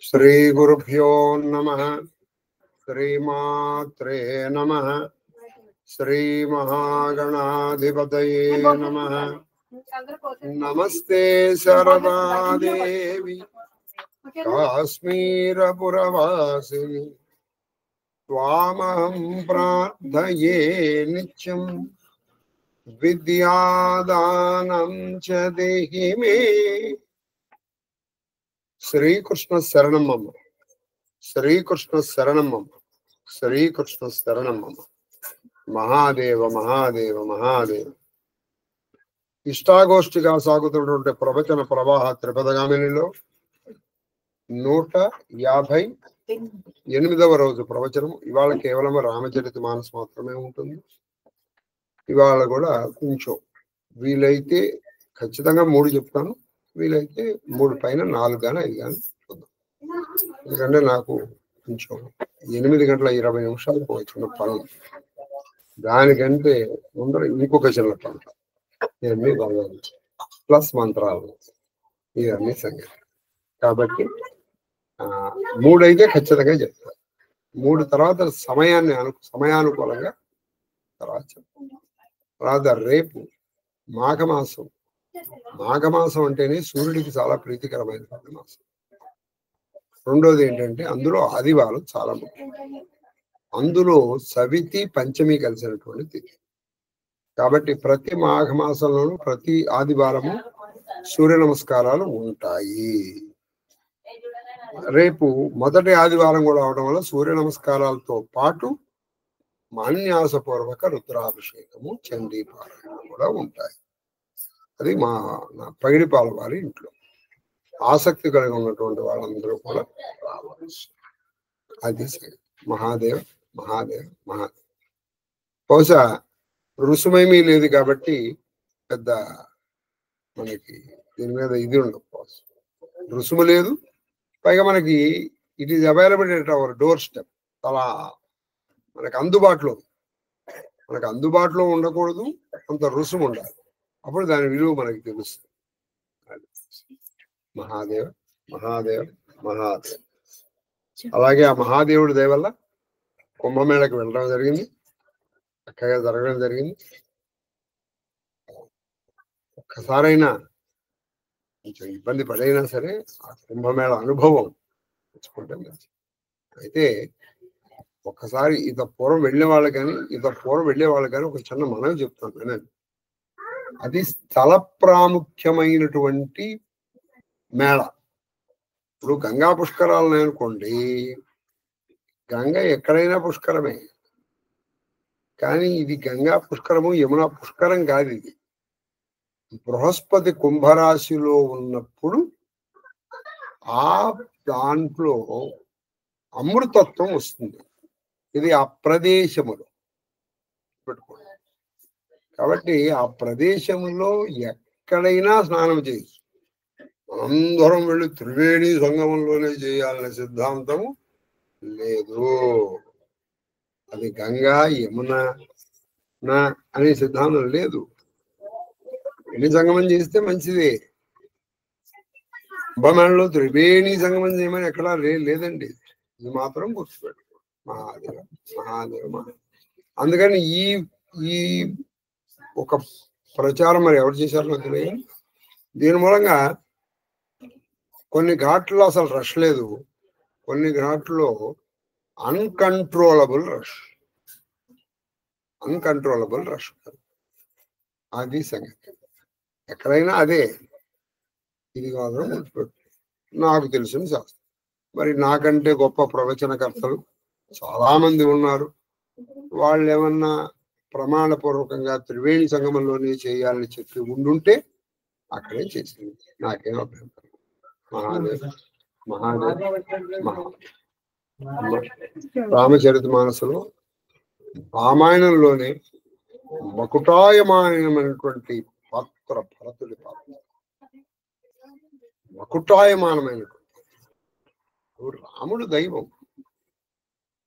శ్రీ గురుభ్యో నమః. శ్రీమాత్రే నమః. శ్రీ మహాగణాధిపతయే నమః. నమస్తే శారదాదేవి కాశ్మీరపురవాసిని త్వామహం ప్రార్థయే నిత్యం విద్యాదానం చ దేహి మే. శ్రీకృష్ణ శరణమమ్మ, శ్రీకృష్ణ శరణమమ్మ, శ్రీకృష్ణ శరణమమ్మ. మహాదేవ మహాదేవ మహాదేవ. ఇష్టాగోష్ఠిగా సాగుతున్నటువంటి ప్రవచన ప్రవాహ త్రిపదగామినిలో 158వ రోజు ప్రవచనం. ఇవాళ కేవలం రామచరిత మానస్ మాత్రమే ఉంటుంది. ఇవాళ కూడా కొంచెం వీలైతే ఖచ్చితంగా 3 చెప్తాను, వీలైతే 3 పైన 4 కానీ 5 కానీ చూద్దాం. ఎందుకంటే నాకు కొంచెం 8:20 వచ్చిన పనులు, దానికంటే ముందర ఇంకొక చిన్న పనులు, ఇవన్నీ భగవాన్ ప్లస్ మంత్రాలు, ఇవన్నీ సంగతి. కాబట్టి 3 అయితే ఖచ్చితంగా చెప్తాను. 3 తర్వాత సమయానుకూలంగా తర్వాత చెప్తాను. తర్వాత రేపు మాఘమాసం. మాఘమాసం అంటేనే సూర్యుడికి చాలా ప్రీతికరమైనటువంటి మాసం. రెండోది ఏంటంటే అందులో ఆదివారం చాలా ముఖ్యం. అందులో సవితి పంచమి కలిసినటువంటి తిథి. కాబట్టి ప్రతి మాఘమాసంలోనూ ప్రతి ఆదివారము సూర్య నమస్కారాలు ఉంటాయి. రేపు మొదటి ఆదివారం కూడా అవడం వల్ల సూర్య నమస్కారాలతో పాటు మాన్యాసపూర్వక రుద్రాభిషేకము, చండీపారాయణ కూడా ఉంటాయి. అది నా పగిడిపాల వారి ఇంట్లో. ఆసక్తి కలిగి ఉన్నటువంటి వాళ్ళందరూ కూడా రావచ్చు. అది మహాదేవ్ మహాదేవ్ మహాదేవ్. బహుశా రుసుమేమీ లేదు కాబట్టి పెద్ద మనకి దీని మీద ఇది ఉండకపోవచ్చు. రుసుము లేదు, పైగా మనకి it is available at our door step. అలా మనకు అందుబాటులో ఉండకూడదు, కొంత రుసుము ఉండాలి. అప్పుడు దాని విలువ మనకి తెలుస్తుంది. మహాదేవ మహాదేవ మహాదేవ. అలాగే ఆ మహాదేవుడి దయ వల్ల కుంభమేళకి వెళ్ళడం జరిగింది, చక్కగా జరగడం జరిగింది. ఒక్కసారైనా కొంచెం ఇబ్బంది పడైనా సరే ఆ కుంభమేళ అనుభవం తెచ్చుకుంటే మంచిది. అయితే ఒక్కసారి ఇంత పూర్వం వెళ్ళే వాళ్ళు కానీ ఒక చిన్న మనవి చెప్తాను వినండి. అది స్థల ప్రాముఖ్యమైనటువంటి మేళ. ఇప్పుడు గంగా పుష్కరాలని అనుకోండి, గంగ ఎక్కడైనా పుష్కరమే, కానీ ఇది గంగా పుష్కరము యమునా పుష్కరం కాదు. ఇది బృహస్పతి కుంభరాశిలో ఉన్నప్పుడు ఆ దాంట్లో అమృతత్వం వస్తుంది. ఇది ఆ ప్రదేశములో పెట్టుకోండి. కాబట్టి ఆ ప్రదేశంలో ఎక్కడైనా స్నానం చేయొచ్చు. అందరం వెళ్ళి త్రివేణి సంగమంలోనే చేయాలనే సిద్ధాంతం లేదు. అది గంగా యమున అనే సిద్ధాంతం లేదు. త్రివేణి సంగమం చేస్తే మంచిదే. కుంభమేళలో త్రివేణి సంగమం చేయమని ఎక్కడా లేదండి. ఇది మాత్రం గుర్తుపెట్టుకోండి. మహాదేవ మహాదేవ మహాదేవ. అందుకని ఈ ఒక ప్రచారం మరి ఎవరు చేశారో నాకు తెలియదు. దీని మూలంగా కొన్ని ఘాట్లో అసలు రష్ లేదు, కొన్ని ఘాట్లో అన్కంట్రోలబుల్ రష్. అది సంగతి. ఎక్కడైనా అదే. ఇది మాత్రం నాకు తెలిసిన శాస్త్రం. మరి నాకంటే గొప్ప ప్రవచనకర్తలు చాలా మంది ఉన్నారు. వాళ్ళు ఏమన్నా ప్రమాణపూర్వకంగా త్రివేణి సంగమంలోనే చేయాలని చెప్పి ఉండుంటే అక్కడే చేసింది, నాకేం అభ్యంతరం. మహాదేవ్ మహాదేవ్ రామచరిత మానసులో రామాయణంలోనే మకుటాయమానమైనటువంటి పాత్ర భరతుడి పాత్ర. మకుటాయమానమైనటువంటి రాముడు దైవం.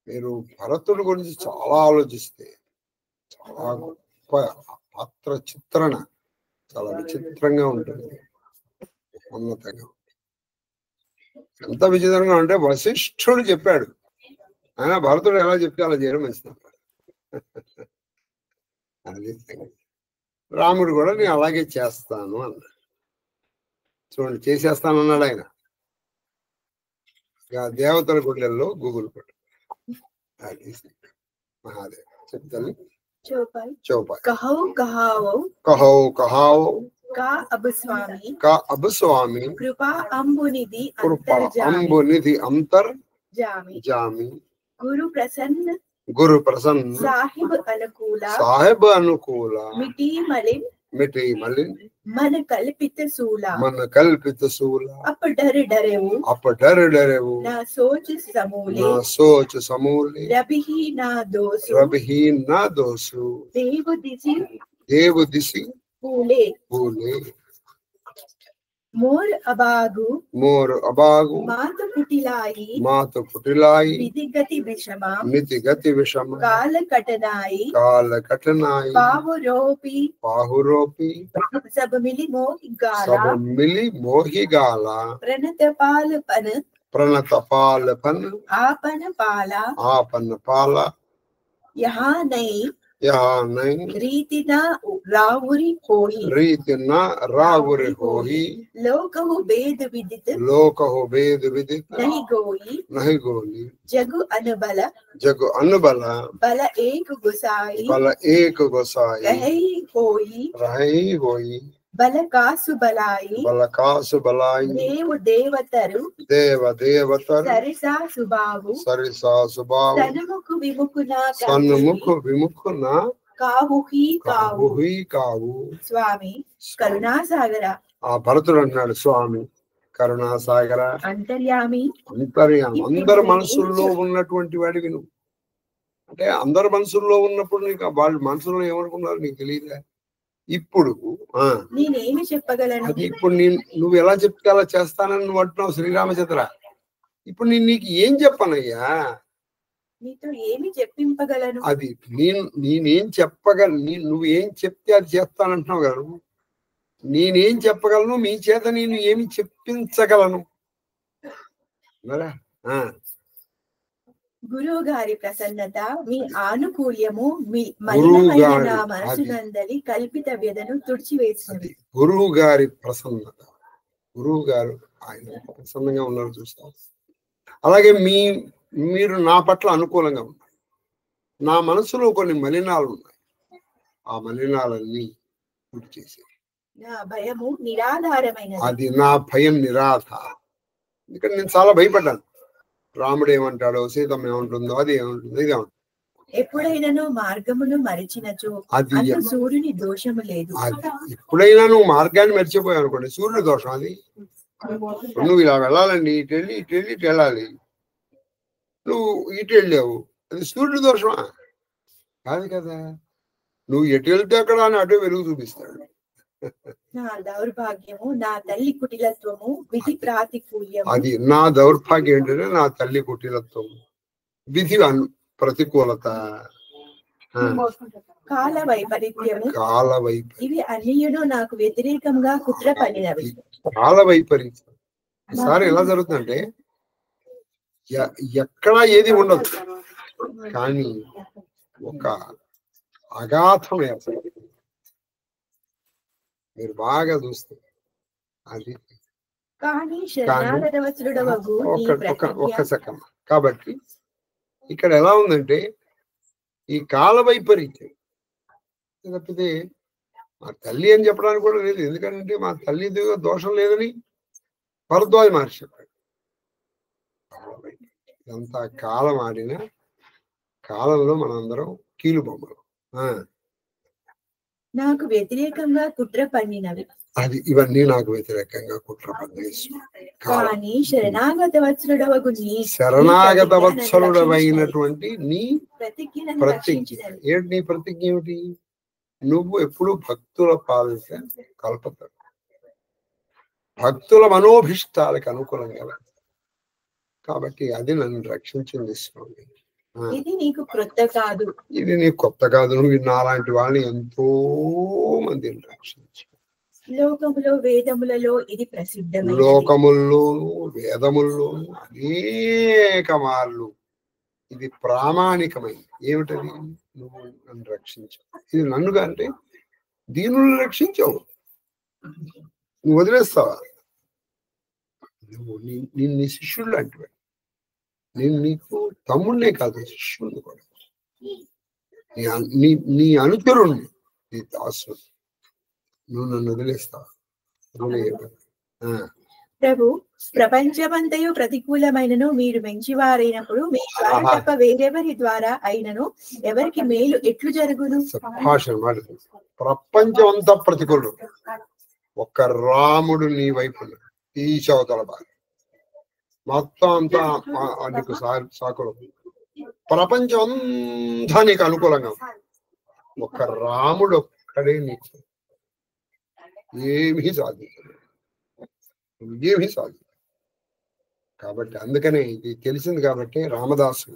మీరు భరతుడి గురించి చాలా ఆలోచిస్తే చాలా గొప్ప పాత్ర చిత్రణ చాలా విచిత్రంగా ఉంటుంది, ఉన్నతంగా. ఎంత విచిత్రంగా అంటే వశిష్ఠుడు చెప్పాడు, ఆయన భరతుడు ఎలా చెప్తే అలా చేయడం మంచిది. అది రాముడు కూడా నేను అలాగే చేస్తాను అన్నాడు. చూడండి, చేసేస్తానన్నాడు ఆయన. దేవతల గుళ్ళల్లో గూగుల్ కొట్టు. అది మహాదేవ్ చెప్తాను. चौपाई कहो कहाओ का अब स्वामी कृपा अम्बुनिधि अंतर जामी गुरु प्रसन्न साहिब अनुकूला मिटी मलिन मन कल्पित सूला अप डर डरेवु ना सोच समूले रबि ही ना दोसु देव दिसी भूले मोर अबागु मात पुटिलाई विधि गति विषमा काल कटनाई पाहुरोपी सब मिली मोहि गाला प्रणत पालपन आपन पाला यहाँ नहीं रीति न रावुरी होही लोकहु भेद विदित नहीं गोली जगु अनबल बल एक गुसाई रही होई बल कासु बलाई देवतरु सरिसा सुबाहु सन्मुख विमुख ना काहु स्वामी करुणासागर ఆ భరతుడు అన్నాడు, స్వామి కరుణాసాగర అంతర్యామి అందరి మనసుల్లో ఉన్నటువంటి వాడివి నువ్వు. అంటే అందరి మనసుల్లో ఉన్నప్పుడు నీకు వాళ్ళ మనసులో ఏమనుకున్నారు నీకు తెలియదా? ఇప్పుడు నేనేమి చెప్పగలను? అది ఇప్పుడు నువ్వు ఎలా చెప్తే అలా చేస్తానని నువ్వు అంటున్నావు శ్రీరామచంద్ర. ఇప్పుడు నీకు ఏం చెప్పనయ్యా? నీతో ఏమి చెప్పింపగలను? అది నేనేం చెప్పగలను? నువ్వేం చెప్తే అది చేస్తానంటున్నావు కదా. నేనేం చెప్పగలను? మీ చేత నేను ఏమి చెప్పించగలను? గురువు గారి ప్రసన్నత మీ ఆనుకూల్యము మలినమైన మనసునందలి కల్పిత వ్యధను తుడిచివేసినది. గురువు గారి ప్రసన్నత, గురువు గారు ఆయన ప్రసన్నంగా ఉన్నారు చూస్తాం. అలాగే మీరు నా పట్ల అనుకూలంగా ఉన్నారు. నా మనసులో కొన్ని మలినాలు ఉన్నాయి, ఆ మలినాలన్నీ పూర్తి చేసి నా భయము నిరాధారమైనది. అది నా భయం నిరాధారం. ఎందుకంటే నేను చాలా భయపడ్డాను. రాముడు ఏమంటాడో, సీతమ్మ ఏమంటుందో, అది ఏమంటుందో, ఇది ఏమంటుంది. ఎప్పుడైనా మార్గమును మరిచినచో అది సూర్యుని దోషము లేదు. ఎప్పుడైనా నువ్వు మార్గాన్ని మర్చిపోయావు అనుకోండి, సూర్యుని దోషం అది. నువ్వు ఇలా వెళ్ళాలండి, ఇటు వెళ్ళాలి, నువ్వు ఇటు వెళ్ళావు, అది సూర్యుని దోషమా? కాదు కదా. నువ్వు ఎటు వెళ్తే అక్కడ అని అటు వెలుగు చూపిస్తాడు. నా దౌర్భాగ్యము, నా తల్లి కుటిలత్వము, విధి ప్రాతికూల్యము. అది నా దౌర్భాగ్యం ఏంటంటే నా తల్లి కుటిలత్వము, విధి ప్రతికూలత, కాల వైపరీత్యము. ఇవి అన్నియును నాకు వ్యతిరేకంగా కుట్ర పడినవి. కాల వైపరీత్యం ఈసారి ఎలా జరుగుతుందంటే ఎక్కడా ఏది ఉండదు, కానీ ఒక అగాధం ఏర్పడింది. మీరు బాగా చూస్తే అది. ఒక్క సెకండ్. కాబట్టి ఇక్కడ ఎలా ఉందంటే ఈ కాల వైపరీత్యం తప్పితే మా తల్లి అని చెప్పడానికి కూడా లేదు. ఎందుకంటే మా తల్లి దోషం లేదని భరద్వాజ మహర్షి చెప్పాడు. ఇదంతా కాలం ఆడిన కాలంలో మనందరం కీలుబొమ్మలు. నాకు వ్యతిరేకంగా కుట్ర పన్నినవి. అది ఇవన్నీ నాకు వ్యతిరేకంగా కుట్ర పన్నేసి. కానీ శరణాగత వత్సలుడవైనటువంటి నీ ప్రతిజ్ఞ ఏంటి? నీ ప్రతిజ్ఞ ఏమిటి? నువ్వు ఎప్పుడు భక్తుల పాలిత కల్పతరు, భక్తుల మనోభిష్టాలకు అనుకూలంగా. కాబట్టి అది నన్ను రక్షించింది స్వామి. ఇది నీకు క్రొత్త కాదు. ఇది నీకు కొత్త కాదు. నువ్వు నాలాంటి వాళ్ళని ఎంతో మందిని రక్షించు. లోకములో వేదములలో ఇది ప్రసిద్ధమైనది. లోకముల్లోను వేదముల్లోను అనేక మార్లు ఇది ప్రామాణికమైంది. ఏమిటది? నువ్వు నన్ను రక్షించావు. ఇది నన్నుగా అంటే దీనులను రక్షించావు. నువ్వు వదిలేస్తావా? నువ్వు నీ శిష్యుడు అంటే నేను నీకు తమ్ముడినే కాదు, శిష్యుడిని కూడా, నీ అనుచరుణ్ణి, నీ దాసుడు. నువ్వు నన్ను వదిలేస్తావా? ప్రభు, ప్రపంచమంతయు ప్రతికూలమైనను మీరు మంచివారైనప్పుడు మీ ద్వారా తప్ప వేరెవరి ద్వారా అయినను ఎవరికి మేలు ఎట్లు జరుగును? ప్రపంచం అంతా ప్రతికూలం, ఒక్క రాముడు నీ వైపు ఈశవతల బాగా మొత్తం అంతా నీకు సాకులు. ప్రపంచం అంతా నీకు అనుకూలంగా, ఒక్క రాముడు ఒక్కడే నీకు ఏమీ సాధించదు, ఏమీ సాధించదు. కాబట్టి అందుకనే ఇది తెలిసింది. కాబట్టి రామదాసు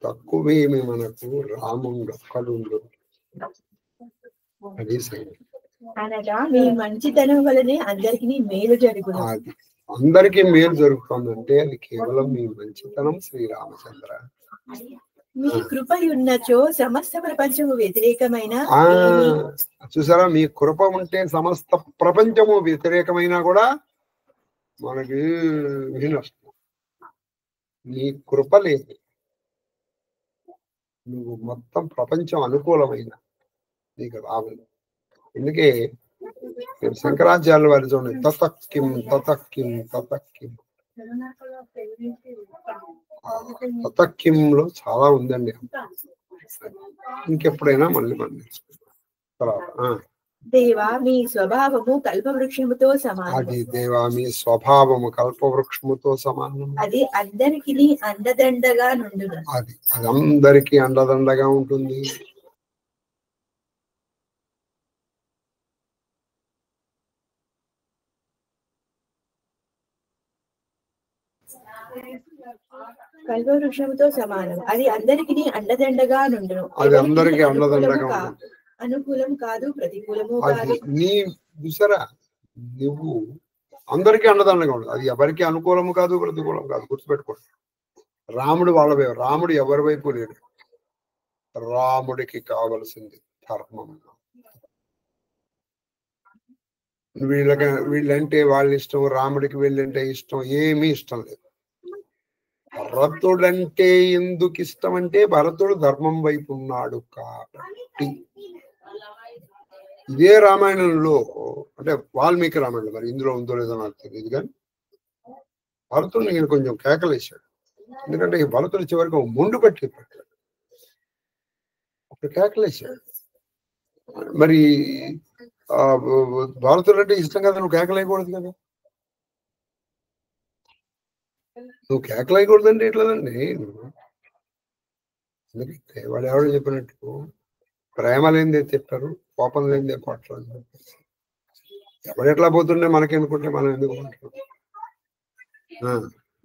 తక్కువేమి మనకు రాముడు ఒక్కడుండు అది అనగా మీ మంచితనం వలనే అందరికీ మేలు జరుగును. అది అందరికీ మేలు జరుగుతుందంటే అది కేవలం మీ మంచితనం శ్రీరామచంద్ర. మీ కృప ఉన్నచో సమస్త ప్రపంచము వ్యతిరేకమైన చూసారా, మీ కృప ఉంటే సమస్త ప్రపంచము వ్యతిరేకమైనా కూడా మనకి నష్టం. నీ కృప లేదు, నువ్వు మొత్తం ప్రపంచం అనుకూలమైన నీకు రావాలి. అందుకే శంకరాచార్యుల వారి చూడండి, తతక్కిం తతక్కిం తతక్కిం తతక్కింలో చాలా ఉందండి. ఇంకెప్పుడైనా మళ్ళీ మనం నేర్చుకుంటాం. దేవా మీ స్వభావము కల్పవృక్షముతో సమానం. అది దేవా మీ స్వభావము కల్పవృక్షముతో సమానం. అది అందరికి అండదండగా నుండును. అది అందరికీ అండదండగా ఉంటుంది. కల్పవృక్షముతో సమానం. అది అందరికి అండదండగా నుండును. అది అందరికీ అండదండగా అనుకూలం కాదు, ప్రతికూలము కాదు. నీ చూసారా, నువ్వు అందరికీ అండదండగా ఉండదు. అది ఎవరికి అనుకూలము కాదు, ప్రతికూలం కాదు. గుర్తుపెట్టుకోండి. రాముడు వాళ్ళ వైపు, రాముడు ఎవరి వైపు లేడు. రాముడికి కావలసింది ధర్మం. వీళ్ళంటే వాళ్ళ ఇష్టం, రాముడికి వీళ్ళంటే ఇష్టం, ఏమీ ఇష్టం లేదు. భరతుడంటే ఎందుకు ఇష్టం అంటే భరతుడు ధర్మం వైపు ఉన్నాడు కాబట్టి. ఇదే రామాయణంలో అంటే వాల్మీకి రామాయణం, మరి ఇందులో ఉందో లేదో నాకు తెలియదు, కానీ భరతుడిని నేను కొంచెం కేకలేశాడు. ఎందుకంటే ఈ భరతుడు చివరికి మొండు పట్టి పెట్టాడు, ఒక కేకలేశాడు. మరి భరతుడు అంటే ఇష్టం కదా, నువ్వు కేకలేయకూడదు కదా. నువ్వు కేకలేయకూడదంటే ఎట్లదండి? అందుకే వాడు ఎవడో చెప్పినట్టు ప్రేమ లేనిదే తిట్టారు, కోపం లేనిదే కొట్టరు. ఎవడెట్లా పోతుండే మనకేనుకుంటే మనం ఎందుకు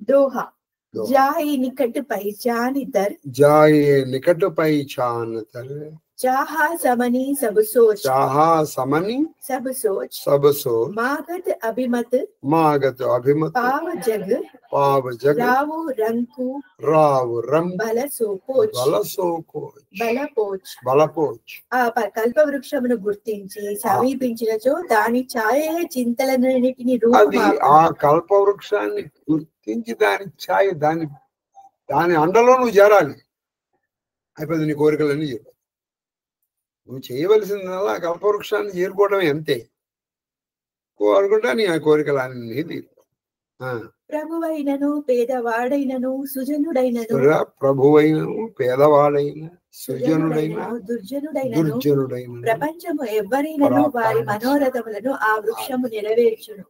దోహా जाए निकट पहचान दर, जाए निकट पहचान दर, चाहा समनी सब सोच, चाहा समनी सब सोच, मागत अभिमत, मागत अभिमत, पाव जग, रावो रंकु, बल पोच, ఆ కల్ప వృక్షమును గుర్తించి సమీపించినచో దాని ఛాయే చింతలన్నిటిని రూపుమాపు. ఆ కల్ప వృక్షాన్ని గుర్తించి దాని ఛాయ, దాని అండలో నువ్వు చేరాలి. అయిపోయింది, నీ కోరికలన్నీ చేరు. నువ్వు చేయవలసిందల్లా కల్పవృక్షాన్ని చేరుకోవడమే, అంతే. కోరుకుంటా నీ ఆ కోరికలన్నీ తీరు. ప్రభువైనను పేదవాడైనను సుజనుడైనను, ప్రభువైనను పేదవాడైన సుజనుడైన దుర్జనుడైన ప్రపంచము ఎవరైనను వారి మనోరథములను ఆ వృక్షము నెరవేర్చును.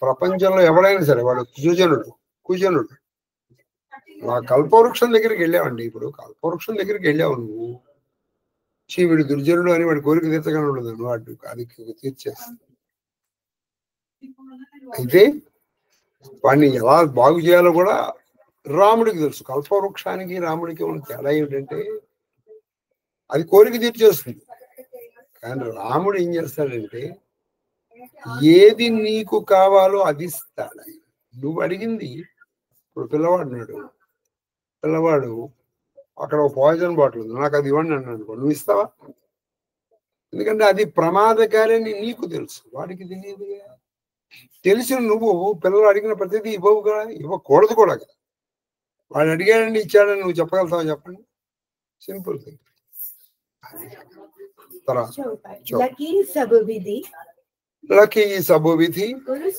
ప్రపంచంలో ఎవడైనా సరే వాడు కుజనుడు. ఆ కల్పవృక్షం దగ్గరికి వెళ్ళావండి. ఇప్పుడు కల్పవృక్షం దగ్గరికి వెళ్ళావు నువ్వు, వీడు దుర్జనుడు అని వాడి కోరిక తీర్చగానే ఉండదు, నువ్వు వాడు అది తీర్చేస్తా. అయితే వాడిని ఎలా బాగు చేయాలో కూడా రాముడికి తెలుసు. కల్పవృక్షానికి రాముడికి ఉన్న తేడా ఏమిటంటే అది కోరిక తీర్చేస్తుంది. కానీ రాముడు ఏం చేస్తాడంటే ఏది నీకు కావాలో అది ఇస్తాడు. నువ్వు అడిగింది, ఇప్పుడు పిల్లవాడు అక్కడ ఒక పాయిజన్ బాటిల్ ఉంది, నాకు అది ఇవ్వండి అన్నాడు అనుకో, నువ్వు ఇస్తావా? ఎందుకంటే అది ప్రమాదకారి అని నీకు తెలుసు, వాడికి తెలియదు. తెలిసిన నువ్వు పిల్లలు అడిగిన ప్రతిదీ ఇవ్వవు కదా, ఇవ్వకూడదు కూడా కదా. వాడు అడిగాడండి ఇచ్చాడని నువ్వు చెప్పగలుగుతావా? చెప్పండి. Simple thing. लकी सब विधि कुरु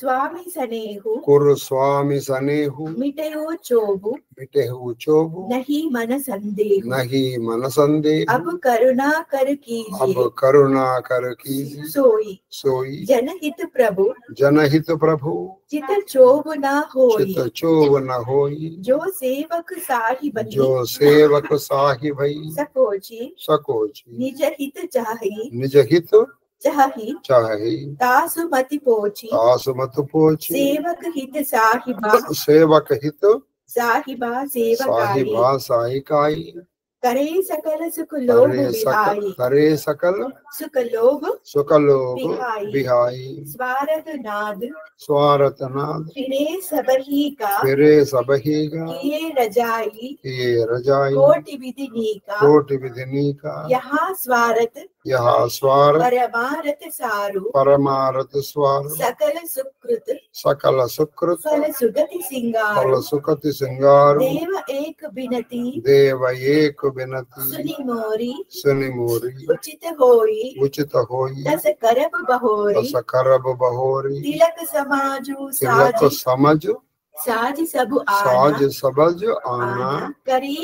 स्वामी सनेहु मिटेहु चोबु नहीं मन संदेह अब करुणा कर कीजिए सोई जनहित प्रभु चित चोब न होई जो सेवक साहिब सकोची निज हित चाही तासु मत पोची सेवक हित साहिबा सेवकाई करे सकल सुख लोभ बिहाई स्वारथ नाद फिरे सबही का किए रजाई कोटि विधि का यहाँ स्वारथ परमारथ सारु सकल सुकृत फल सुगति सिंगार देव एक बिनती सुनि मोरी उचित होई दस करब बहोरी तिलक समाजु साज सब आना करे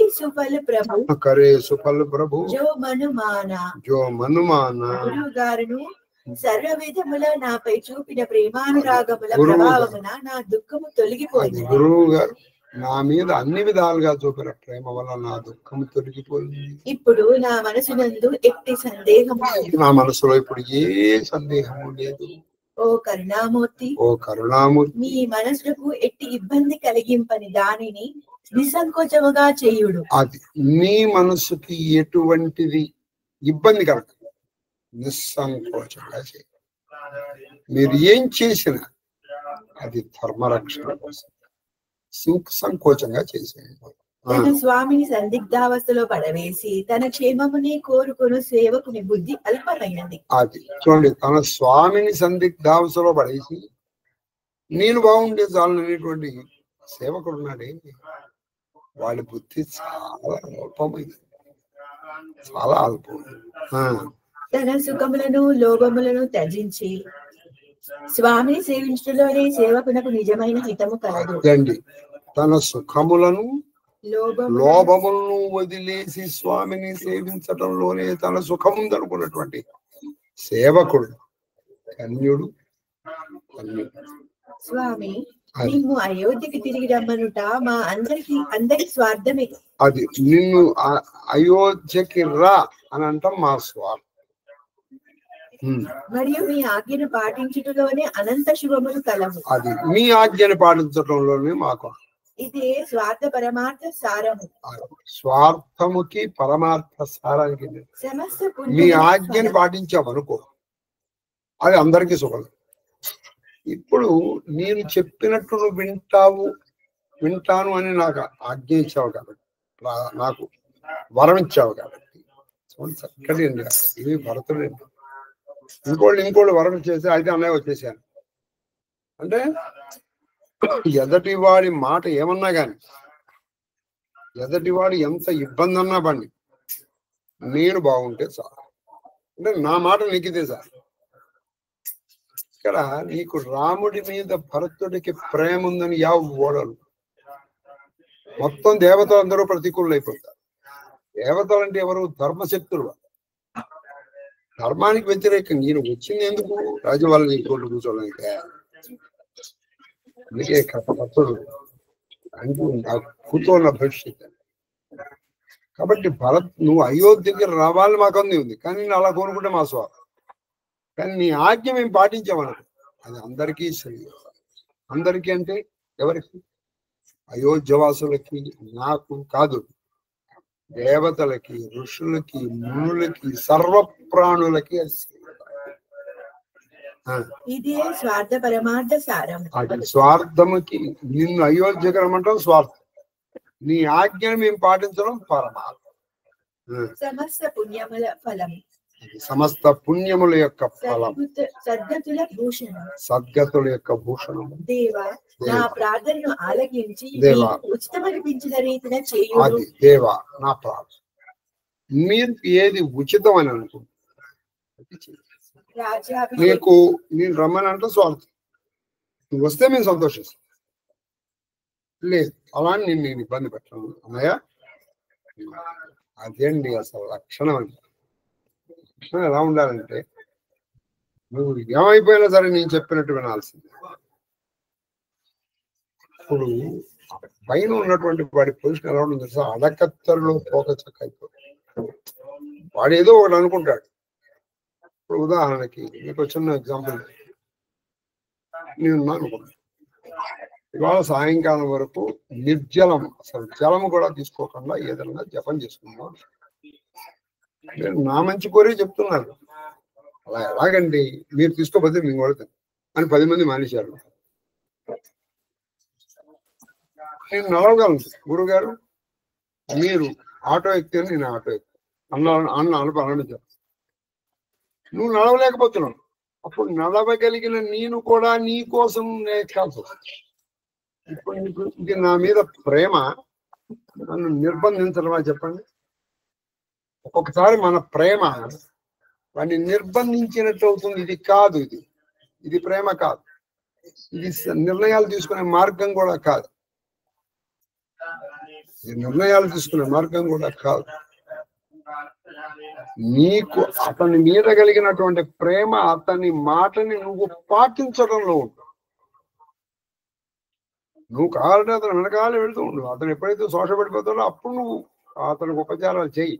सुफल प्रभु जो मनु माना గురువు గారును సర్వ విధముల నాపై చూపిన ప్రేమానురాగముల ప్రభావమున నా దుఃఖము తొలగిపోయింది. గురువు గారు నా మీద అన్ని విధాలుగా చూపిన ప్రేమ వల్ల నా దుఃఖం తొలగిపోయింది. ఇప్పుడు నా మనసునందు ఎట్టి సందేహము లేదు. నా మనసులో ఇప్పుడు ఏ సందేహము లేదు. ఓ కరుణామూర్తి మీ మనసుకు ఎట్టి ఇబ్బంది కలిగింపని దానిని నిస్సంకోచముగా చేయుడు. అది నీ మనసుకి ఎటువంటిది ఇబ్బంది కలగదు, నిస్సంకోచంగా చేయాలి. మీరు ఏం చేసినా అది ధర్మరక్షణ కోసం సంకోచంగా చేసేది. తన స్వామిని సందిగ్ధావస్థలో పడవేసి తన క్షేమముని కోరుకుని సేవకుని బుద్ధి అల్పమైనది. అది చూడండి, తన స్వామిని సందిగ్ధావస్థలో పడేసి నేను బాగుండే చాలు అనేటువంటి సేవకుడు ఉన్నాడే, వాడి బుద్ధి చాలా అల్పమైనది, చాలా అల్పం. తన సుఖములను లోభములను త్యజించి స్వామిని సేవించడంలోనే సేవకునకు నిజమైన హితము కలదు. తన సుఖములను లోభములను వదిలేసి స్వామిని సేవించడంలోనే తన సుఖం ఉందనుకున్నటువంటి సేవకుడు ధన్యుడు. స్వామి నిన్ను అయోధ్యకి తిరిగి రమ్మనుట మా అందరి స్వార్థమే. అది నిన్ను అయోధ్యకి రా అని అంటాం మా స్వార్థం. మరియు మీ ఆజ్ఞను పాటించడంలోనే అనంత శుభములు కలవు. అది మీ ఆజ్ఞను పాటించడంలోనే మాకు ఇదే స్వార్థ పరమార్థ సారము. స్వార్థముకి పరమార్థ సారానికి మీ ఆజ్ఞను పాటించామనుకో, అది అందరికీ శుభం. ఇప్పుడు నేను చెప్పినట్టు నువ్వు వింటాను అని నాకు ఆజ్ఞ ఇచ్చావు కాబట్టి, నాకు వరం ఇచ్చావు కాబట్టి చక్కటి అండి. ఇవి భరతుడు. ఇంకోళ్ళు వరం చేసి అయితే అన్నయ్య వచ్చేసాను అంటే ఎదటి వాడి మాట ఏమన్నా కానీ, ఎదటి వాడు ఎంత ఇబ్బంది అన్నా బండి నేను బాగుంటే చాలు, అంటే నా మాట నీకిదే సార్. ఇక్కడ నీకు రాముడి మీద భరతుడికి ప్రేమ ఉందని ఓడలు మొత్తం దేవతలు అందరూ ప్రతికూలు అయిపోతారు. దేవతలు అంటే ఎవరు? ధర్మశక్తులు. ధర్మానికి వ్యతిరేకంగా ఈయన వచ్చింది ఎందుకు? రాజు వాళ్ళని ఇంకోటి కూర్చోడానికి. అందుకే భక్తుడు అంటూ కూర్చోన్న భవిష్యత్. కాబట్టి నువ్వు అయోధ్యకి రావాలని మాకు ఉంది, కానీ నేను అలా కోరుకుంటే మా స్వామి. కానీ నీ ఆజ్ఞ మేము పాటించామనుకో, అది అందరికీ శ్రేయస్సు. అందరికీ అంటే ఎవరికి? అయోధ్యవాసులకి నాకు కాదు, దేవతలకి, ఋషులకి, మునులకి, సర్వప్రాణులకి అది ఇదే స్వార్థ పరమార్థ సారం. అది స్వార్థముకి నిన్ను అయోధ్యకు రమ్మంటాం స్వార్థం, నీ ఆజ్ఞను మేము పాటించడం పరమార్థం. సమస్త పుణ్యముల ఫలం, సమస్త పుణ్యముల యొక్క ఫలం, సద్గతుల భూషణం, సద్గతుల యొక్క భూషణం. దేవా నా ప్రార్థనను ఆలకించి ఉచితమనిపించిన రీతిన చేయు. అది దేవా నా ప్రార్థన, మీరు ఏది ఉచితం అని అనుకుంటున్నారు. నీకు నేను రమ్మని అంటే స్వార్థం, నువ్వు వస్తే మేము సంతోషిస్తాం, లేదు అలా నేను ఇబ్బంది పెట్టాను అన్నయ్య. అదేంటి అసలు లక్షణం అంటే, లక్షణం ఎలా ఉండాలంటే నువ్వు ఏమైపోయినా సరే నేను చెప్పినట్టు వినాల్సింది. ఇప్పుడు పైన ఉన్నటువంటి వాడి పొజిషన్ ఎలా ఉంటుంది తెలుసా, అడకత్తరలో పోక చక్క అయిపోతుంది. వాడు ఏదో ఒకటి అనుకుంటాడు. ఇప్పుడు ఉదాహరణకి మీకు చిన్న ఎగ్జాంపుల్, నేను అనుకున్నాను ఇవాళ సాయంకాలం వరకు నిర్జలం, అసలు జలము కూడా తీసుకోకుండా ఏదన్నా జపం చేసుకుందాం. నేను నా మంచి కోరే చెప్తున్నాను. అలా ఎలాగండి, మీరు తీసుకోకపోతే మేము కొడతాం అని 10 మంది మానేశారు. నేను నడవగలను, గురుగారు మీరు ఆటో ఎక్కితే నేను ఆటో ఎక్కుతాను అన్న ప్రారంభించాను. నువ్వు నడవలేకపోతున్నావు, అప్పుడు నడవగలిగిన నేను కూడా నీ కోసం ఎక్కాల్సి వస్తుంది. ఇప్పుడు ఇది నా మీద ప్రేమ నన్ను నిర్బంధించడమా చెప్పండి. ఒక్కొక్కసారి మన ప్రేమ వాడిని నిర్బంధించినట్టు అవుతుంది. ఇది కాదు, ఇది ప్రేమ కాదు, ఇది నిర్ణయాలు తీసుకునే మార్గం కూడా కాదు, ఇది నిర్ణయాలు తీసుకునే మార్గం కూడా కాదు. నీకు అతని మీద కలిగినటువంటి ప్రేమ, అతని మాటని నువ్వు పాటించడంలో ఉండు. నువ్వు కావాలంటే అతను వెనకాలే వెళ్తూ ఉండు. అతను ఎప్పుడైతే శోషపడిపోతాడో అప్పుడు నువ్వు అతనికి ఉపచారాలు చెయ్యి.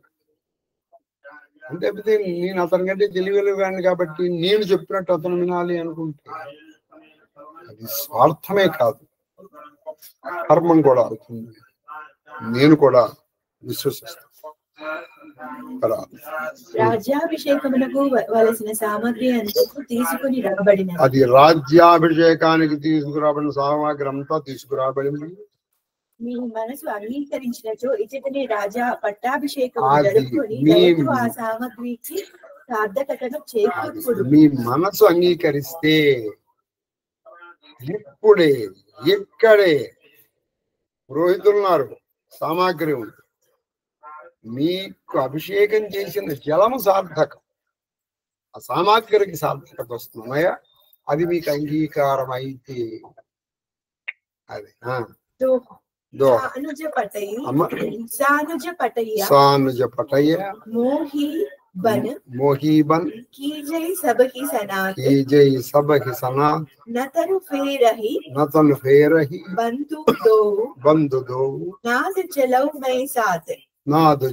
అంతే నేను అతని కంటే తెలివిగాని కాబట్టి నేను చెప్పినట్టు అతను వినాలి అనుకుంటే అది స్వార్థమే కాదు, కర్మం కూడా అవుతుంది. నేను కూడా విశ్వసిస్తాను. రాజ్యాభిషేకమునకు వలసిన సామగ్రి అంతా తీసుకుని రాబడిన, అది రాజ్యాభిషేకానికి తీసుకురాబడిన సామగ్రి అంతా తీసుకురాబడింది. మీ మనసు అంగీకరించినచో ఇచ్చటనే రాజా పట్టాభిషేకం జరుపుకొని ఆ సామగ్రికి సార్థకతను చేకూర్చుడు. మీ మనసు అంగీకరిస్తే ఇప్పుడే ఇక్కడే పురోహితులున్నారు, సామాగ్రి ఉంది, మీకు అభిషేకం చేసిన జలము సార్థకం, ఆ సామాగ్రికి సార్థకత వస్తుందన్నయ్య. అది మీకు అంగీకారం అయితే అది సానుజ పటయ్య మోహీబన్ కీజై సబహి సనాత్ నతను ఫేరహి బంధు దో నాద్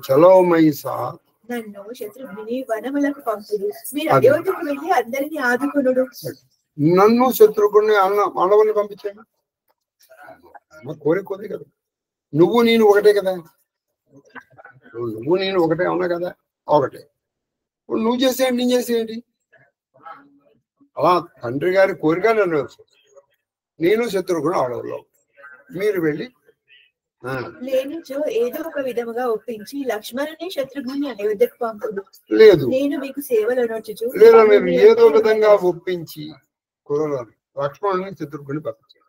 చలో మై సాత్ నన్ను శత్రుఘ్ని వనములకు పంపుడు. మీరు అయోధ్యకు వెళ్ళి అందరినీ ఆదుకునుడు. నన్ను శత్రుఘ్ని అడవుని పంపించాను. మా కోరిక ఉంది కదా, నువ్వు నేను ఒకటే కదా, నువ్వు నేను ఒకటే ఉన్నా కదా, ఒకటే. ఇప్పుడు నువ్వు చేసేయండి, నేను చేసేయండి. అలా తండ్రి గారి కోరిక నెరవేర్చు. నేను శత్రుఘ్ని అడవులో, మీరు వెళ్ళి లేనిచో ఏదో ఒక విధముగా ఒప్పించి లక్ష్మణుని శత్రుఘ్ని అయోధ్యకు పంపుడు. లేదు నేను మీకు సేవలో నొచ్చు లేదా మీరు ఏదో విధంగా ఒప్పించి కుదరదు. లక్ష్మణుని శత్రుఘ్ని పంపించాను,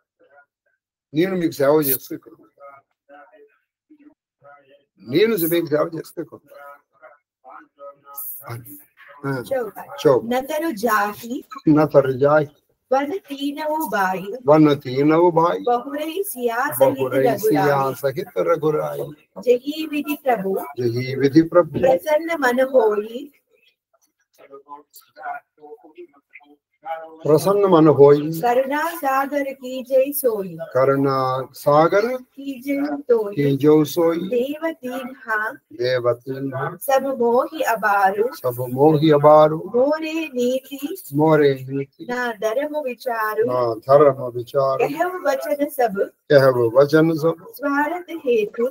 నేను మీకు సేవ చేస్తూ ఇక్కడ, నేను మీకు సేవ చేస్తూ ఇక్కడ. నతరు జాహి वन तीनव भाई बहुरई सिया सहित रघुराई जही विधि प्रभु प्रसन्न मन होई प्रसन्न मन होई करुणा सागर की जय सोई करुणा सागर की जय की जो सोई देवती देवती सब मोहि अबारु सब मोहि अबारु मोरे नीति ना धर्म विचारु कहव वचन सब स्वार्थ हेतु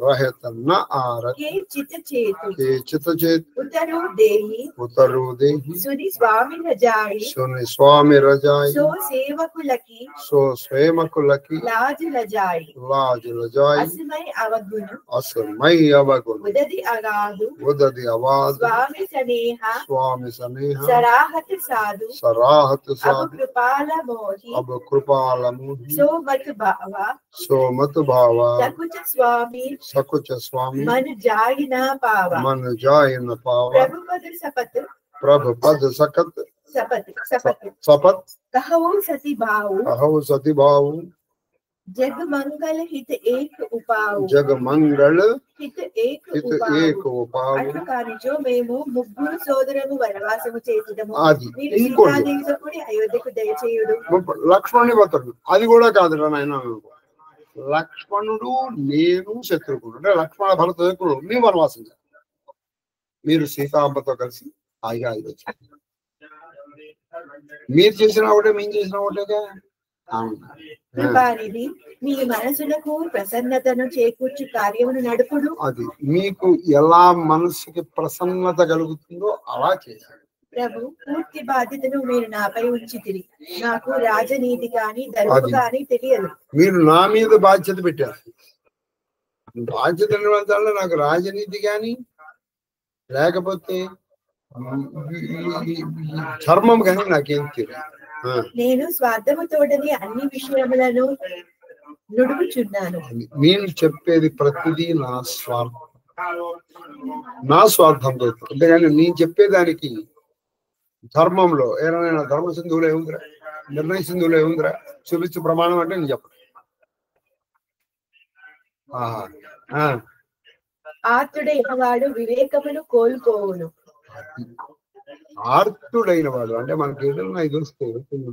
रहत न आरत के चित चेतु उतरु देहि सुनि स्वामी रजाई सो सेवकुलकी लाज लजाई असमय अवगुण उददि अगाधु स्वामी सनेह सराहत साधु अब कृपाल मोहि सो मत भावा सकुच स्वामी मन जाय न पावा प्रभु पद सपत कहौ सती भाऊ जग मंगल हित एक उपाऊ जो మేము ముగ్గురు సోదరులు వనవాసము చేసిదము మీరు సీతాదేవితో కూడి అయోధ్యకు దయచేయుడు లక్ష్మణుని వతడు అది కూడా కాదురా నాయన లక్ష్మణుడు నేను శత్రుఘ్నుడు అంటే లక్ష్మణ భరత శత్రుడు మీ వనవాసం మీరు సీతాంబతో కలిసి హాయిగా వచ్చారు మీరు చేసిన ఒకటే మేము చేసిన ఒకటేగా కృపానిధి మీ మనసులకు ప్రసన్నతను చేకూర్చి కార్యమును నడుపుడు అది మీకు ఎలా మనసుకి ప్రసన్నత కలుగుతుందో అలా చేశాడు ప్రభు పూర్తి బాధ్యతను మీరు నాపై ఉంచితిరి నాకు రాజనీతి గాని ధర్మము గాని తెలియదు మీరు నా మీద బాధ్యత పెట్టారు బాధ్యత వల్ల నాకు రాజనీతి గాని లేకపోతే ధర్మం కానీ నాకేం తెలియదు నేను స్వార్థముతోడని అన్ని విషయములను నుడుగుచున్నాను నేను చెప్పేది ప్రతిదీ నా స్వార్థంతో అంతేగాని నేను చెప్పేదానికి ధర్మంలో ఏమైనా ధర్మ సింధువులో ఏముందిరా నిర్ణయ సింధువులో ఏముందిరా చూపించు ప్రమాణం అంటే నేను చెప్పను ఆర్తుడైన వాడు వివేకమును కోల్పోవును ఆర్తుడైన వాడు అంటే మనకి ఏదైనా ఇది వస్తే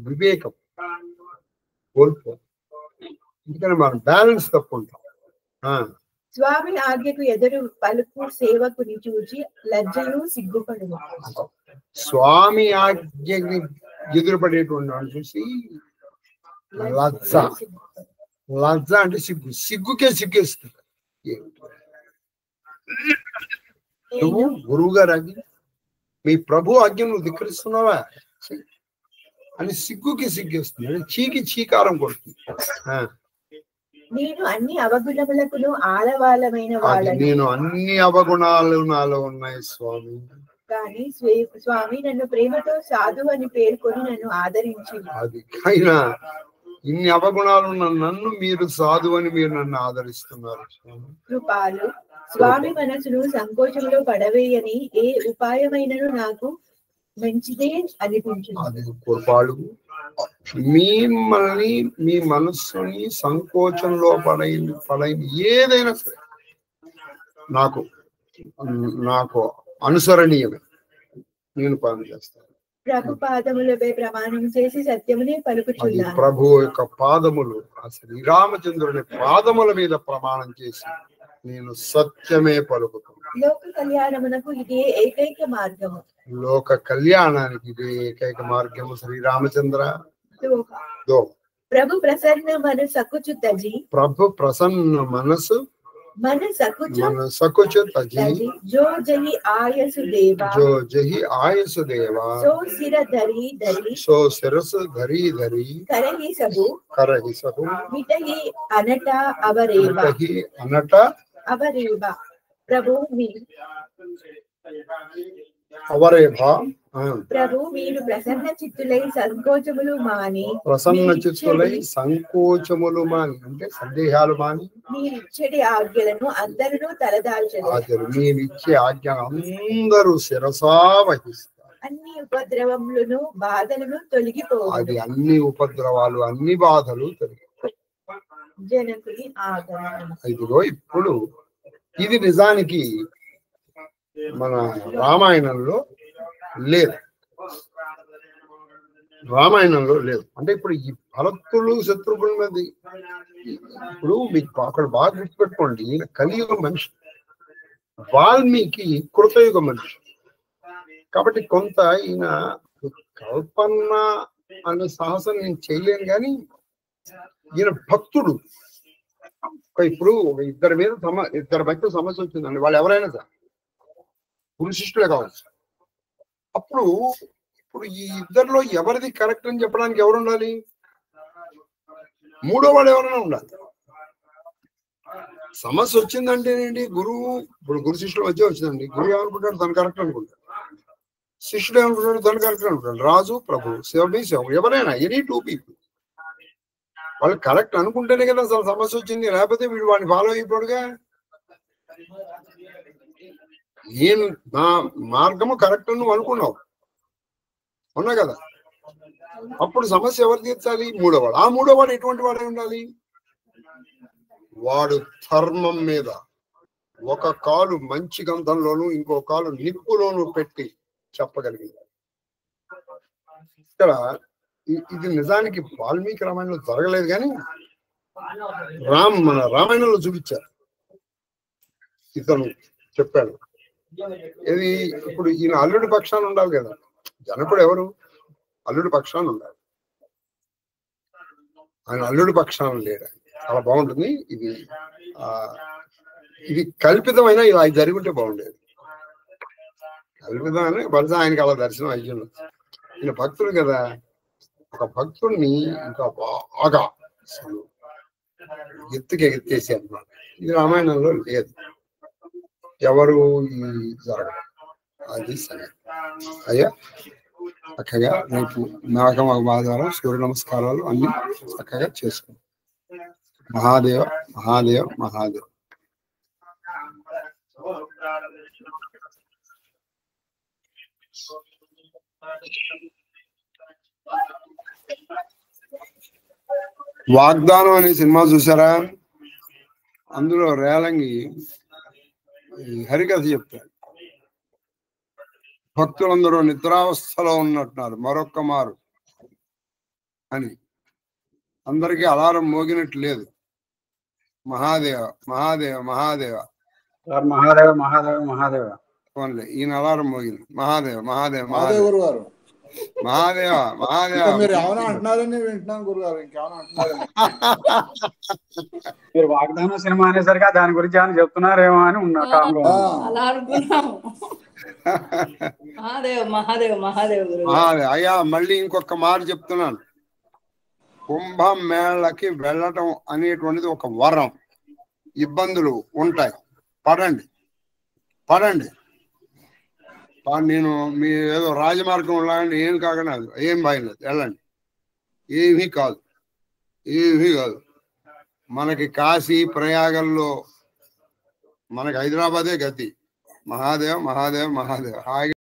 వివేకం కోల్పో ఎందుకంటే మనం బ్యాలెన్స్ తప్పుకుంటాం స్వామి ఆజ్ఞకు ఎదురు పలుకు సేవకుని చూచి లజ్జను సిగ్గుపడును స్వామి ఆజ్ఞని ఎదురుపడేటువంటి వాడిని చూసి లజ్జ అంటే సిగ్గుకే సిగ్గేస్తుంది నువ్వు గురువు గారు ఆజ్ఞ మీ ప్రభు ఆజ్ఞ నువ్వు ధిక్కరిస్తున్నావా అని సిగ్గుకి సిగ్గేస్తుంది చీకారం కొడుతుంది నేను అన్ని అవగుణములకును ఆలవాలమైన వాళ్ళని నేను అన్ని అవగుణాలు నాలో ఉన్నాయి స్వామి కానీ స్వామి నన్ను ప్రేమతో సాధు అని పేర్కొని నన్ను ఆదరించింది అది అయినా ఇన్ని అవగుణాలు ఉన్న నన్ను మీరు సాధు అని మీరు నన్ను ఆదరిస్తున్నారు కృపాలు స్వామి మనసును సంకోచంలో పడవేయని ఏ ఉపాయమైనను నాకు మంచిదే అనిపించింది అది కృపాలు మిమ్మల్ని మీ మనస్సుని సంకోచంలో పడైంది ఏదైనా సరే నాకు అనుసరణీయమే నేను పని చేస్తాను ప్రభు పాదములపై ప్రమాణం చేసి సత్యమునే పలుకుచున్నాను ప్రభు యొక్క పాదములు శ్రీరామచంద్రుని పాదముల మీద ప్రమాణం చేసి నేను సత్యమే పలుకుతున్నాను లోక కళ్యాణమునకు ఇదే ఏకైక మార్గము లోక కళ్యాణానికి ఇదే ఏకైక మార్గము శ్రీరామచంద్ర ప్రభు ప్రసన్న మనసు తజి ప్రభు ప్రసన్న మనసు मन सकुच तजी जो जही आयसु देवा सो सिर धरी करहि सबु मिटहि अनट अवरेवा प्रभु ప్రభు మీరు ప్రసన్న చిత్తులై సంకోచములు మాని అంటే సందేహాలు మాని మీరిచ్చడి ఆజ్ఞలను అందరూ తలదాల్చరు మీరిచ్చే ఆజ్ఞలు అందరూ శిరసా వహిస్తారు అన్ని ఉపద్రవములను బాధలను తొలగిపోవు అది అన్ని ఉపద్రవాలు అన్ని బాధలు తొలగిపోవు జనకుని ఆదరణ ఇదిగో ఇప్పుడు ఇది నిజానికి మన రామాయణంలో లేదు రామాయణంలో లేదు. అంటే ఇప్పుడు ఈ భరతులు శత్రుఘ్నులది ఇప్పుడు మీకు అక్కడ బాగా గుర్తుపెట్టుకోండి, ఈయన కలియుగ మనిషి, వాల్మీకి కృతయుగ మనిషి. కాబట్టి కొంత ఈయన కల్పన అనే సాహసం నేను చేయలేను, కానీ ఈయన భక్తుడు. ఇప్పుడు ఒక ఇద్దరు వ్యక్తుల సమస్య వచ్చిందండి, వాళ్ళు ఎవరైనా సార్ గురు శిష్యులే కావచ్చు. అప్పుడు ఇప్పుడు ఈ ఇద్దరిలో ఎవరిది కరెక్ట్ అని చెప్పడానికి ఎవరు ఉండాలి? మూడో వాడు ఎవరైనా ఉండాలి. సమస్య వచ్చిందంటేనండి గురువు, ఇప్పుడు గురు శిష్యుల మధ్య వచ్చిందండి, గురువు ఏమనుకుంటాడు తను కరెక్ట్ అనుకుంటాడు, శిష్యుడు ఏమనుకుంటాడు తను కరెక్ట్ అనుకుంటాడు, రాజు ప్రభు శివుడు ఎవరైనా ఎనీ టూ పీపుల్ వాళ్ళు కరెక్ట్ అనుకుంటేనే కదా అసలు సమస్య వచ్చింది. లేకపోతే వీడు వాడిని ఫాలో అయిపోడుగా. నేను నా మార్గము కరెక్ట్ నువ్వు అనుకున్నావు, ఉన్నా కదా, అప్పుడు సమస్య ఎవరు తీర్చాలి? మూడోవాడు. ఆ మూడోవాడు ఎటువంటి వాడే ఉండాలి? వాడు ధర్మం మీద ఒక కాలు మంచి గంధంలోను ఇంకో కాలు నిప్పులోను పెట్టి చెప్పగలిగింది. ఇక్కడ ఇది నిజానికి వాల్మీకి రామాయణంలో జరగలేదు, కానీ మన రామాయణంలో చూపించారు. ఇతను చెప్పాడు ఇది. ఇప్పుడు ఈయన అల్లుడి పక్షాన్ని ఉండాలి కదా, జనకుడు ఎవరు? అల్లుడి పక్షాన్ని ఉండాలి. ఆయన అల్లుడి పక్షాన్ని లేడు. చాలా బాగుంటుంది ఇది. ఇది కల్పితమైన ఇలా జరిగి ఉంటే బాగుండేది. కల్పితమైన బహుశా ఆయనకి అలా దర్శనం అయ్యింది. ఈయన భక్తుడు కదా, ఒక భక్తుడిని ఇంకా బాగా ఎత్తేసి అన్నమాట. ఇది రామాయణంలో లేదు. ఎవరు జరగదు. అది సరే. అయ్యా చక్కగా రేపు నాగమ బాధారం సూర్య నమస్కారాలు అన్ని చక్కగా చేసుకుంటాం. మహాదేవ మహాదేవ మహాదేవ. వాగ్దానం అనే సినిమా చూసారా? అందులో రేలంగి హరికథ చెప్తాడు. భక్తులందరూ నిద్రావస్థలో ఉన్నట్టున్నారు, మరొక్క మారు అని. అందరికీ అలారం మోగినట్టు లేదు. మహాదేవ మహాదేవ మహాదేవ మహాదేవ మహాదేవ మహాదేవ ఓన్లీ ఈయన అలారం మోగింది. మహాదేవ మహాదేవ మహాదేవ గురుగారు. మహాదేవ మహాదేవ. మీరు ఏమైనా అంటున్నారని వింటున్నాను గురుగారు, ఇంకేమైనా అంటున్నారని. మీరు వాగ్దానం సినిమా అనేసరికి దాని గురించి ఏమైనా చెప్తున్నారేమో అని మహాదేవ. అయ్యా మళ్ళీ ఇంకొక మాట చెప్తున్నాను. కుంభమేళకి వెళ్ళటం అనేటువంటిది ఒక వరం. ఇబ్బందులు ఉంటాయి, పడండి. నేను మీ ఏదో రాజమార్గం వెళ్ళండి, ఏం కాకుండా ఏం భయం లేదు, వెళ్ళండి. ఏమీ కాదు. మనకి కాశీ ప్రయాగంలో మనకి హైదరాబాదే గతి. మహాదేవ్ మహాదేవ్ మహాదేవ్. హాయిగా